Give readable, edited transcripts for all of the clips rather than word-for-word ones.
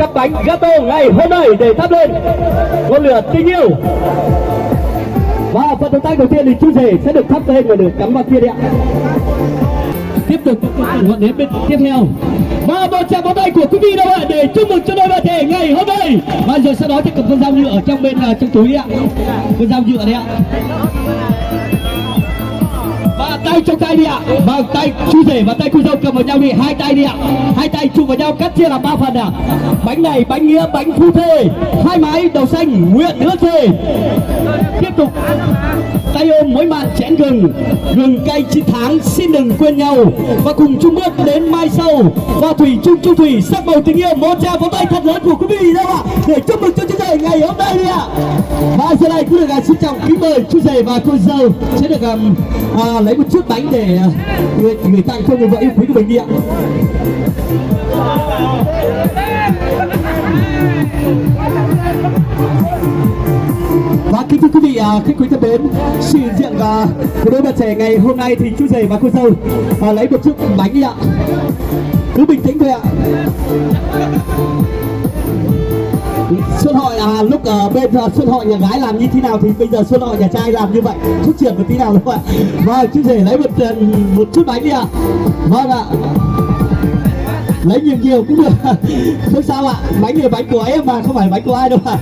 cặp bánh gato ngày hôm nay để thắp lên ngọn lửa tình yêu. Và phần động tác đầu tiên thì chú rể sẽ được thắp lên và được cắm vào kia đấy ạ. Tiếp tục ngọn nến bên tiếp theo. Và một tràng pháo tay của quý vị đâu ạ để chúc mừng cho đôi bạn trẻ ngày hôm nay. Và rồi sau đó thì cầm con dao nhựa ở trong bên trong túi đấy ạ. Con dao nhựa đấy ạ. Và tay trong tay đi ạ. Và tay chú rể và tay cô dâu cầm vào nhau đi, hai tay đi ạ. Hai tay chụm vào nhau cắt chia làm 3 phần ạ. Bánh này bánh nghĩa, bánh phu thê, hai mái đầu xanh nguyện ước thề. Tiếp tục tay ôm mỗi mạn chén gừng, gừng cay 9 tháng xin đừng quên nhau, và cùng chung bước đến mai sau. Và thủy chung thủy sắc màu tình yêu. Một tràng pháo tay thật lớn của quý vị đâu ạ để chúc mừng cho chú rể ngày hôm nay đi ạ. Và giờ này cũng được xin trọng kính mời chú rể và cô dâu sẽ được lấy một chút bánh để gửi tặng cho người vợ yêu quý của mình đi ạ. Và kính thưa quý vị khách quý thân mến, sự hiện diện của đôi bạn trẻ ngày hôm nay thì chú rể và cô dâu lấy một chút bánh đi ạ. Cứ bình tĩnh thôi ạ. Xuân hội lúc bên xuân hội nhà gái làm như thế nào thì bây giờ xuân hội nhà trai làm như vậy, chút chuyển một tí nào đúng không ạ? Và chú rể lấy một chút bánh đi ạ. Vâng ạ. Lấy nhiều cũng được, không sao ạ. Bánh này bánh của em mà không phải bánh của ai đâu ạ.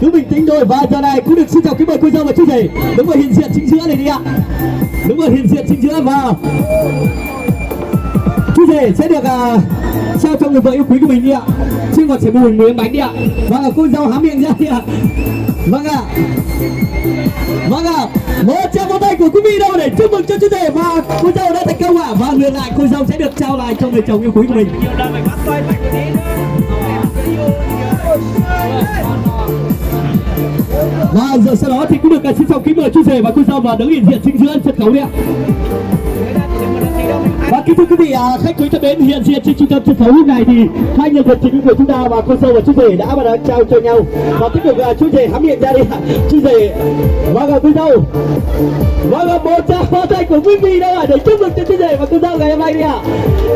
Cứ bình tĩnh thôi. Và giờ này cũng được xin chào kính mời cô dâu và chú rể đứng vào hiện diện chính giữa này đi ạ. Đứng vào hiện diện chính giữa và chú rể sẽ được trao cho người vợ yêu quý của mình đi ạ. Xin còn sẽ mùi miếng bánh đi ạ. Vâng ạ, cô dâu há miệng ra đi ạ. Vâng ạ. Vâng ạ. Một tràng pháo tay của quý vị đâu để chúc mừng cho chú rể và cô dâu đã thành công ạ. Và ngược lại cô dâu sẽ được trao lại cho người chồng yêu quý của mình. Và giờ sau đó thì cũng được xin chào kính mời chú rể và cô dâu vào đứng hiện diện chính giữa sân khấu đi ạ. Và kính thưa quý vị khách quý thân mến, hiện diện trên trung tâm sân khấu lúc này thì hai nhân vật chính của chúng ta và cô dâu và chú rể đã và đang trao cho nhau. Và tiếp tục chú rể há miệng ra đi ạ. Chú rể và cô dâu. Vâng ạ, một tràng pháo tay của quý vị đâu ạ để chúc mừng cho chú rể và cô dâu ngày hôm nay đi ạ.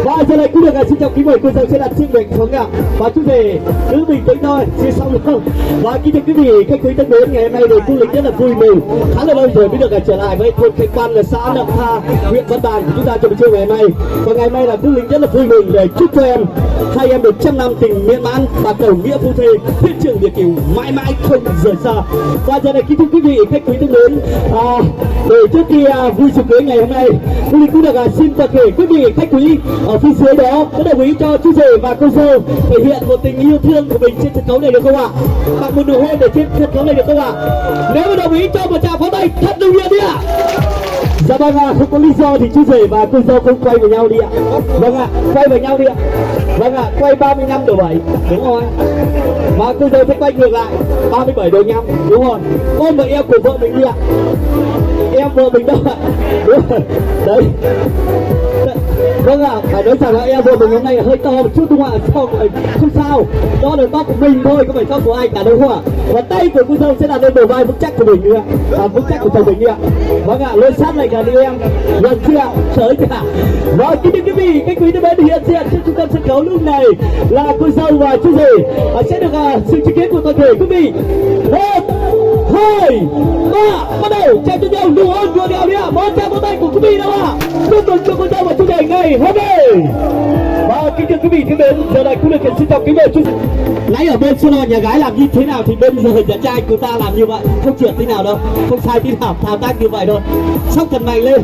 Và giờ này cũng được xin chào kính mời cô dâu sẽ đặt chiếc mình xuống ạ. Và chú rể cứ bình tĩnh thôi, chưa xong được không? Và kính thưa quý vị khách quý thân mến, ngày hôm nay thì cô Linh rất là vui mừng, khá là lâu rồi mới được trở lại với thôn Khánh Quan là xã Nậm Tha, huyện Văn Bàn của chúng ta trong buổi trưa ngày hôm nay. Và ngày hôm nay là cô Linh rất là vui mừng để chúc cho em hai em được 100 năm tình miên mãn và cầu nghĩa phu thê, thiên trường địa cửu mãi mãi không rời xa. Và giờ này kính thưa quý vị khách quý thân mến, để trước khi vui sự cưới ngày hôm nay, cô Linh cũng được xin toàn thể quý vị khách quý ở phía dưới đó có đồng ý cho chú rể và cô dâu thể hiện một tình yêu thương của mình trên sân khấu này được không ạ? Tặng một nụ hôn để trên sân khấu này được không ạ? Nếu mà đồng ý cho một tràng pháo tay thật nồng nhiệt đi ạ. Dạ vâng ạ, không có lý do thì chú rể và cô dâu không quay vào nhau đi ạ. Vâng ạ, quay vào nhau đi ạ. Vâng ạ, quay 35 độ 7, đúng không ạ? Và cô dâu sẽ quay ngược lại 37 độ 5, đúng không? Ôm vào eo của vợ mình đi ạ. Em vợ mình đâu ạ? Đúng rồi, đấy. Vâng ạ, phải nói rằng là em vợ mình hôm nay hơi to một chút đúng không ạ? Không sao, đó là to của mình thôi, không phải to của ai cả đâu không ạ? Và tay của cô dâu sẽ là lên bờ vai vững chắc của mình nữa ạ, vững chắc của chồng mình đi ạ. Vâng ạ, lên sát này cả đưa em, gần chưa ạ? Sới chưa ạ? Rồi, kính thưa quý vị, khách quý thân mến, hiện diện trên trung tâm sân khấu lúc này là cô dâu và chú rể sẽ được sự chứng kiến của toàn thể quý vị. 1, 2, 3, bắt đầu chào cho nhau nụ hôn vừa đèo đi ạ. Một tràng pháo tay của quý vị đâu ạ? Chúc mừng cho cô dâu và chú rể ngày hôm nay. Và kính thưa quý vị thân mến, giờ này cũng được xin chào kính mời chú. Nãy ở bên xuân hội nhà gái làm như thế nào thì bên giờ nhà trai của ta làm như vậy, không trượt tí nào đâu, không sai tí nào, thao tác như vậy thôi. Sóc thật mạnh lên.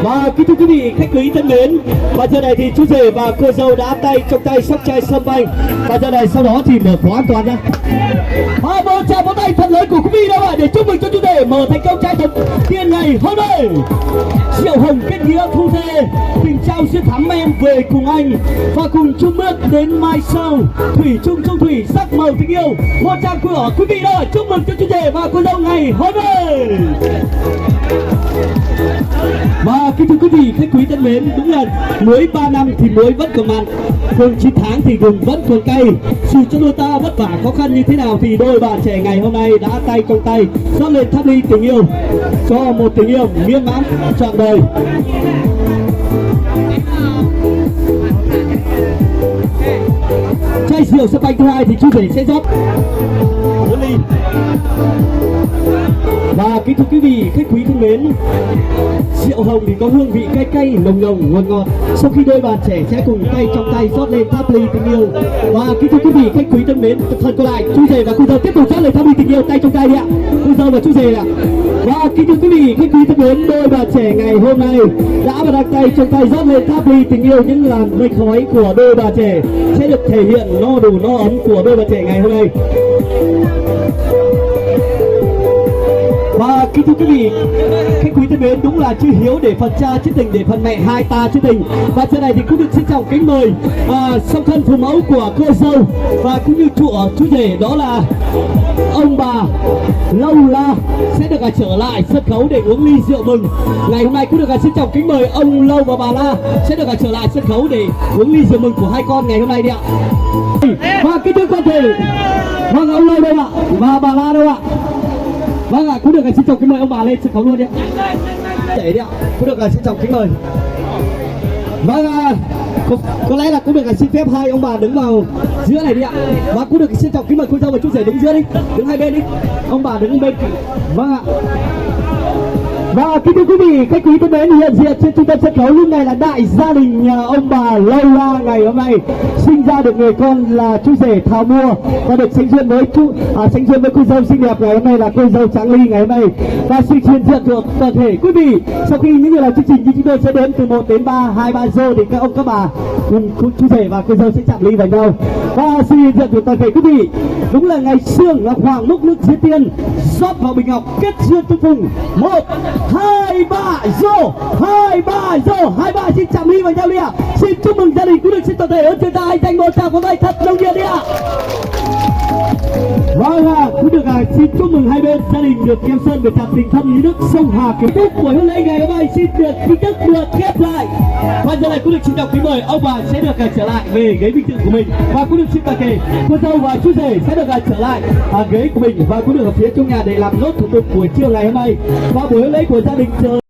Và kính thưa quý vị khách quý thân mến, và giờ này thì chú rể và cô dâu đã tay trong tay sóc chai sâm banh. Và giờ này sau đó thì mở khóa an toàn ra. Và một tràng pháo tay thật lớn của quý vị đâu ạ để chúc mừng cho chú rể mở thành công trai thật tiên ngày hôm nay. Triệu hồng kết nghĩa phu thê, tình trao xuyên thắm em về cùng anh và cùng chung bước đến mai sau. Thủy chung trong thủy sắc màu tình yêu. Một tràng của quý vị đâu ạ, chúc mừng cho chú rể và cô dâu ngày hôm nay. Và kính thưa quý vị khách quý thân mến, đúng là muối 3 năm thì muối vẫn còn mặn, gừng 9 tháng thì gừng vẫn còn cay. Dù cho đôi ta vất vả khó khăn như thế nào thì đôi bạn trẻ ngày hôm nay đã tay trong tay dắt lên tháp ly tình yêu cho một tình yêu miên mãn trọn đời. ly rượu sâm banh thứ hai thì chú rể sẽ rót 4 ly. Và kính thưa quý vị khách quý thân mến, rượu hồng thì có hương vị cay cay nồng nồng ngọt ngọt. Sau khi đôi bạn trẻ sẽ cùng tay trong tay rót lên tháp ly tình yêu. Và kính thưa quý vị khách quý thân mến, phần còn lại chú rể và cô dâu tiếp tục rót lên tháp ly tình yêu tay trong tay đi ạ. Cô dâu và chú rể ạ. Và kính thưa quý vị khách quý thân mến, đôi bạn trẻ ngày hôm nay đã và đang tay trong tay rót lên tháp ly tình yêu. Những làn mây khói của đôi bạn trẻ sẽ được thể hiện no đủ no ấm của đôi bạn trẻ ngày hôm nay. Và kính thưa quý vị khách quý thân mến, đúng là chữ hiếu để phần cha chữ tình để phần mẹ, hai ta chữ tình. Và trên này thì cũng được xin trọng kính mời song thân phụ mẫu của cô dâu và cũng như chú rể, đó là ông bà Lâu La sẽ được trở lại sân khấu để uống ly rượu mừng. Ngày hôm nay cũng được xin trọng kính mời ông Lâu và bà La sẽ được trở lại sân khấu để uống ly rượu mừng của hai con ngày hôm nay đi ạ. Và kính thưa quan thể, vâng, ông Lâu đâu ạ và bà La đâu ạ? Vâng ạ, cũng được xin chào kính mời ông bà lên sân khấu luôn đi ạ. Để đi ạ, cũng được xin chào kính mời. Vâng ạ, có lẽ là cũng được xin phép hai ông bà đứng vào giữa này đi ạ. Và cũng được xin chào kính mời cô dâu và chú rể đứng giữa đi, đứng hai bên đi. Ông bà đứng bên. Vâng ạ. Và kính thưa quý vị khách quý thân mến, hiện diện trên trung tâm sân khấu lúc này là đại gia đình nhà ông bà Lâu La ngày hôm nay sinh ra được người con là chú rể Thảo Mua và được sánh duyên với sánh duyên với cô dâu xinh đẹp ngày hôm nay là cô dâu Tráng Ly ngày hôm nay. Và sự hiện diện của toàn thể quý vị sau khi những người làm chương trình như chúng tôi sẽ đến từ 1 đến 3, 2, 3 rô thì các ông các bà cùng chú rể và cô dâu sẽ chạm ly vào nhau. Và sự hiện diện của toàn thể quý vị đúng là ngày xương là hoàng múc nước diễn tiên rót vào bình ngọc kết duyên tương phùng. 1, 2, 3 rô, 2, 3 rô, 2, 3 xin chạm ly vào nhau đi ạ. Xin chúc mừng gia đình cũng được xin toàn thể ơn trên tay dành một tràng pháo tay thật nồng nhiệt đi ạ. Vâng ạ, cũng được xin chúc mừng hai bên gia đình được Kim Sơn được chạm tình thân như nước sông Hà. Kết thúc buổi hôm nay ngày hôm nay xin được chính thức được khép lại. Và giờ này cũng được xin đọc kính mời ông bà sẽ được trở lại về ghế vinh dự của mình và cũng được xin toàn thể cô dâu và chú rể sẽ được trở lại ghế của mình và cũng được ở phía trong nhà để làm nốt thủ tục buổi trưa ngày hôm nay. Và buổi lễ của gia đình chờ